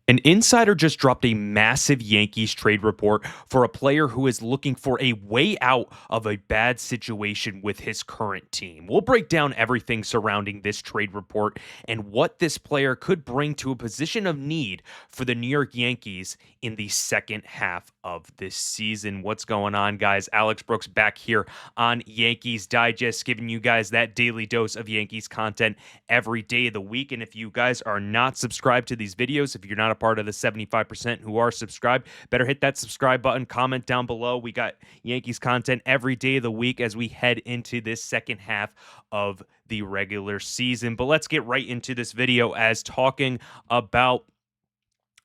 An insider just dropped a massive Yankees trade report for a player who is looking for a way out of a bad situation with his current team. We'll break down everything surrounding this trade report and what this player could bring to a position of need for the New York Yankees in the second half of this season. What's going on, guys? Alex Brooks back here on Yankees Digest, giving you guys that daily dose of Yankees content every day of the week. And if you guys are not subscribed to these videos, if you're not a part of the 75% who are subscribed, better hit that subscribe button, comment down below. We got Yankees content every day of the week as we head into this second half of the regular season. But let's get right into this video as talking about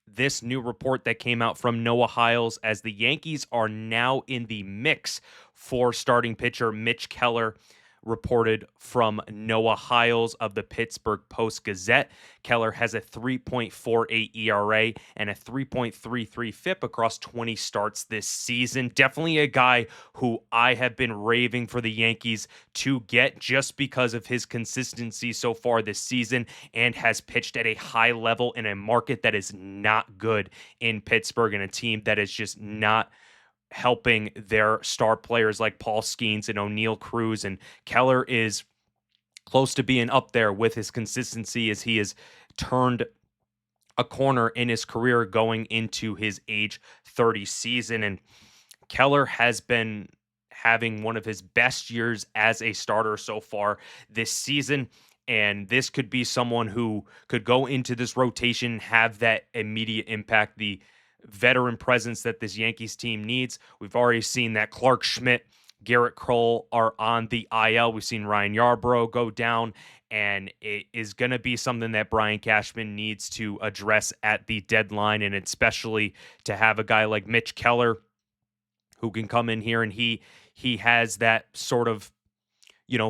this new report that came out from Noah Hiles as the Yankees are now in the mix for starting pitcher Mitch Keller, reported from Noah Hiles of the Pittsburgh Post-Gazette. Keller has a 3.48 ERA and a 3.33 FIP across 20 starts this season. Definitely a guy who I have been raving for the Yankees to get just because of his consistency so far this season and has pitched at a high level in a market that is not good in Pittsburgh and a team that is just not helping their star players like Paul Skeens and O'Neal Cruz. And Keller is close to being up there with his consistency as he has turned a corner in his career going into his age 30 season. And Keller has been having one of his best years as a starter so far this season. And this could be someone who could go into this rotation, have that immediate impact, the veteran presence that this Yankees team needs. We've already seen that Clark Schmidt, Gerrit Cole are on the IL. We've seen Ryan Yarbrough go down, and it is going to be something that Brian Cashman needs to address at the deadline, and especially to have a guy like Mitch Keller who can come in here and he has that sort of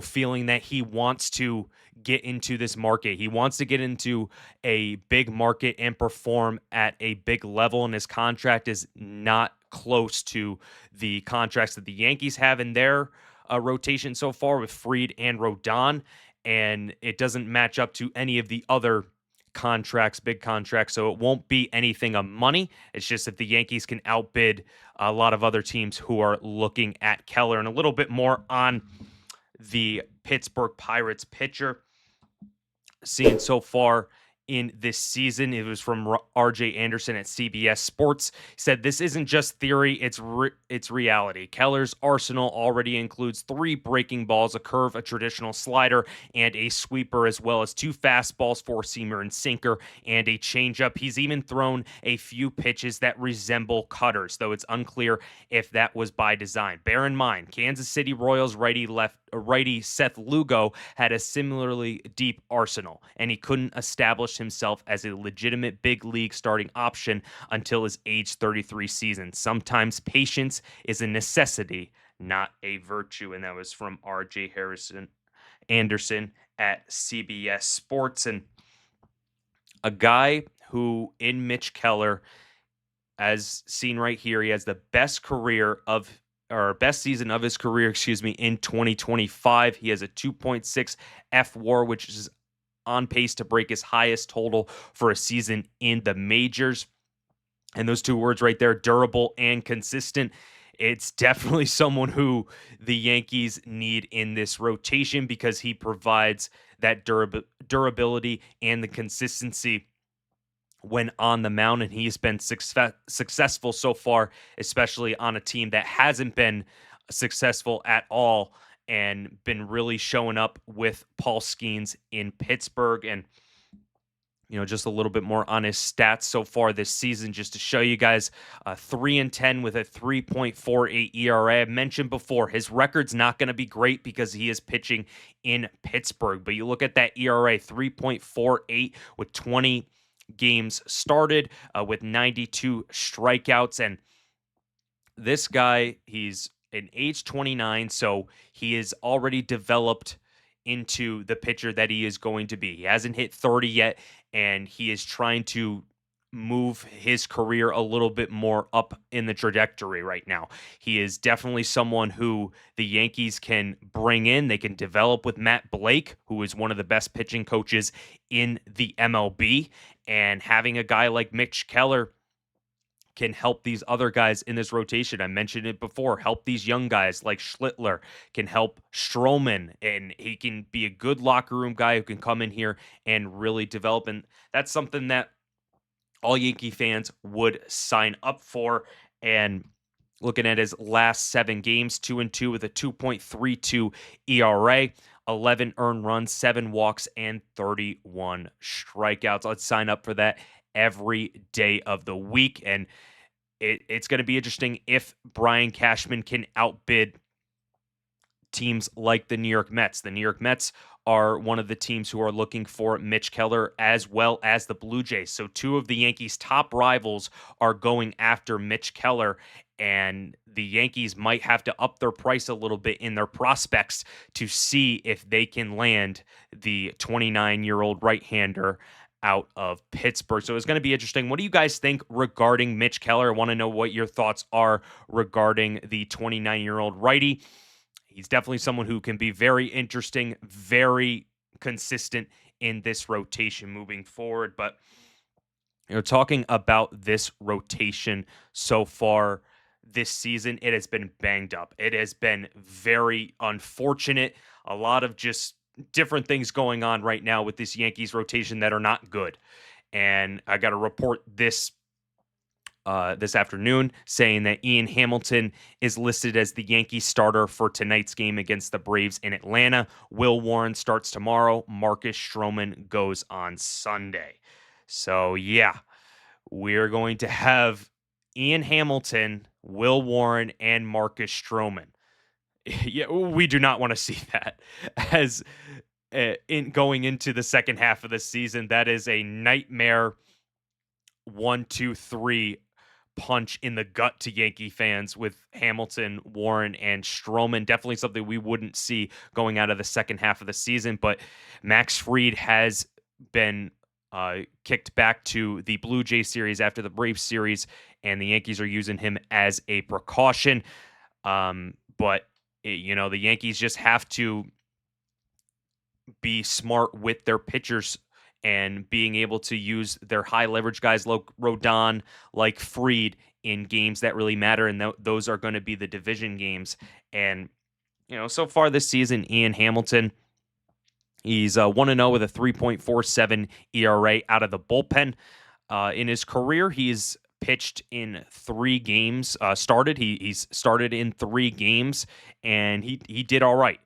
feeling that he wants to get into this market. He wants to get into a big market and perform at a big level, and his contract is not close to the contracts that the Yankees have in their rotation so far with Fried and Rodon, and it doesn't match up to any of the other contracts, big contracts, so it won't be anything of money. It's just if the Yankees can outbid a lot of other teams who are looking at Keller. And a little bit more on the Pittsburgh Pirates pitcher seen so far in this season. It was from RJ Anderson at CBS Sports. He said, "This isn't just theory, it's reality. Keller's arsenal already includes 3 breaking balls, a curve, a traditional slider, and a sweeper, as well as 2 fastballs, 4-seamer and sinker, and a changeup. He's even thrown a few pitches that resemble cutters, though it's unclear if that was by design. Bear in mind, Kansas City Royals righty Seth Lugo had a similarly deep arsenal, and he couldn't establish himself as a legitimate big league starting option until his age 33 season. Sometimes patience is a necessity, not a virtue." And that was from RJ Anderson at CBS Sports. And a guy who, in Mitch Keller, as seen right here, he has the best best season of his career, in 2025. He has a 2.6 F-WAR, which is on pace to break his highest total for a season in the majors. And those 2 words right there, durable and consistent. It's definitely someone who the Yankees need in this rotation because he provides that durability and the consistency when on the mound, and he's been successful so far, especially on a team that hasn't been successful at all and been really showing up with Paul Skeens in Pittsburgh. And just a little bit more on his stats so far this season, just to show you guys. 3-10 with a 3.48 ERA. I mentioned before, his record's not going to be great because he is pitching in Pittsburgh, but you look at that ERA, 3.48 with 20 games started, with 92 strikeouts. And this guy, he's an age 29, so he is already developed into the pitcher that he is going to be. He hasn't hit 30 yet, and he is trying to move his career a little bit more up in the trajectory right now. He is definitely someone who the Yankees can bring in. They can develop with Matt Blake, who is one of the best pitching coaches in the MLB. And having a guy like Mitch Keller can help these other guys in this rotation. I mentioned it before. Help these young guys like Schlittler, can help Stroman, and he can be a good locker room guy who can come in here and really develop. And that's something that all Yankee fans would sign up for. And looking at his last 7 games, 2-2 with a 2.32 ERA, 11 earned runs, 7 walks, and 31 strikeouts. Let's sign up for that every day of the week. And it's going to be interesting if Brian Cashman can outbid teams like the New York Mets. The New York Mets are one of the teams who are looking for Mitch Keller, as well as the Blue Jays. So 2 of the Yankees' top rivals are going after Mitch Keller, and the Yankees might have to up their price a little bit in their prospects to see if they can land the 29-year-old right-hander out of Pittsburgh. So it's going to be interesting. What do you guys think regarding Mitch Keller? I want to know what your thoughts are regarding the 29-year-old righty. He's definitely someone who can be very interesting, very consistent in this rotation moving forward. But talking about this rotation so far this season, it has been banged up. It has been very unfortunate. A lot of just different things going on right now with this Yankees rotation that are not good. And I got to report this afternoon, saying that Ian Hamilton is listed as the Yankee starter for tonight's game against the Braves in Atlanta. Will Warren starts tomorrow. Marcus Stroman goes on Sunday. So, yeah, we're going to have Ian Hamilton, Will Warren, and Marcus Stroman. Yeah, we do not want to see that as in going into the second half of the season. That is a nightmare 1, 2, 3 punch in the gut to Yankee fans with Hamilton, Warren, and Stroman. Definitely something we wouldn't see going out of the second half of the season. But Max Fried has been kicked back to the Blue Jay series after the Braves series, and the Yankees are using him as a precaution. But the Yankees just have to be smart with their pitchers and being able to use their high leverage guys like Rodon, like Fried in games that really matter. And those are going to be the division games. And, so far this season, Ian Hamilton, he's 1-0 with a 3.47 ERA out of the bullpen. In his career, he's pitched in 3 games, he's started in 3 games, and he did all right.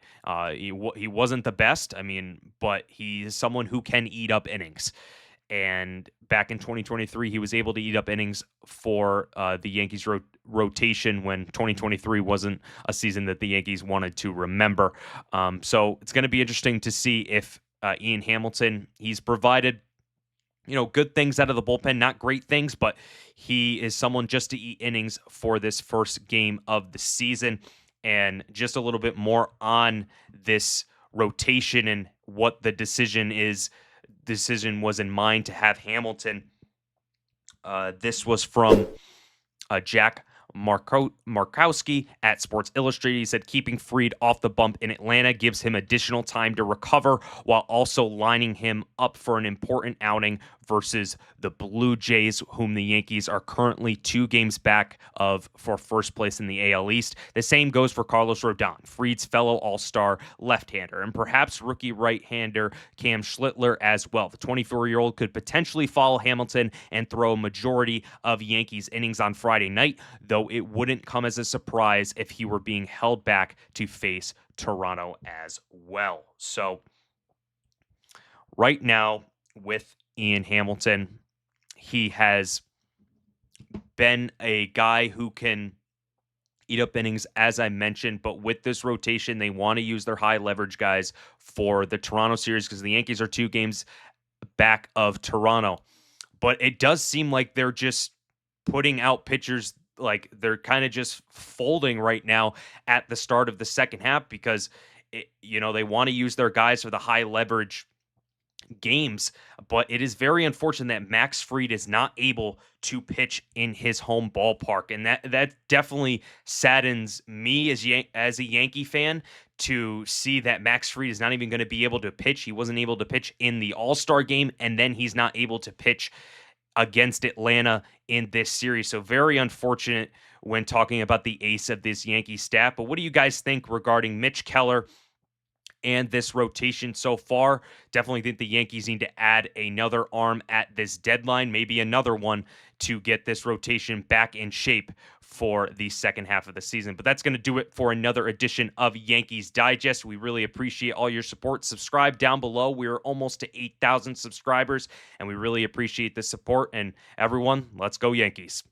He wasn't the best, but he's someone who can eat up innings. And back in 2023, he was able to eat up innings for the Yankees rotation when 2023 wasn't a season that the Yankees wanted to remember. So it's going to be interesting to see if Ian Hamilton, he's provided good things out of the bullpen, not great things, but he is someone just to eat innings for this first game of the season. And just a little bit more on this rotation and what the decision was in mind to have Hamilton. This was from Jack Markowski at Sports Illustrated. He said keeping Fried off the bump in Atlanta gives him additional time to recover while also lining him up for an important outing versus the Blue Jays, whom the Yankees are currently 2 games back of for first place in the AL East. The same goes for Carlos Rodon, Fried's fellow all-star left-hander, and perhaps rookie right-hander Cam Schlittler as well. The 24-year-old could potentially follow Hamilton and throw a majority of Yankees innings on Friday night, though it wouldn't come as a surprise if he were being held back to face Toronto as well. So right now with Ian Hamilton, he has been a guy who can eat up innings, as I mentioned, but with this rotation, they want to use their high leverage guys for the Toronto series because the Yankees are 2 games back of Toronto. But it does seem like they're just putting out pitchers, like they're kind of just folding right now at the start of the second half because they want to use their guys for the high leverage games, but it is very unfortunate that Max Fried is not able to pitch in his home ballpark, and that definitely saddens me as a Yankee fan to see that Max Fried is not even going to be able to pitch. He wasn't able to pitch in the All-Star game, and then he's not able to pitch against Atlanta in this series. So very unfortunate when talking about the ace of this Yankee staff. But what do you guys think regarding Mitch Keller and this rotation so far? Definitely think the Yankees need to add another arm at this deadline, maybe another one to get this rotation back in shape for the second half of the season. But that's going to do it for another edition of Yankees Digest. We really appreciate all your support. Subscribe down below. We're almost to 8,000 subscribers, and we really appreciate the support. And everyone, let's go Yankees.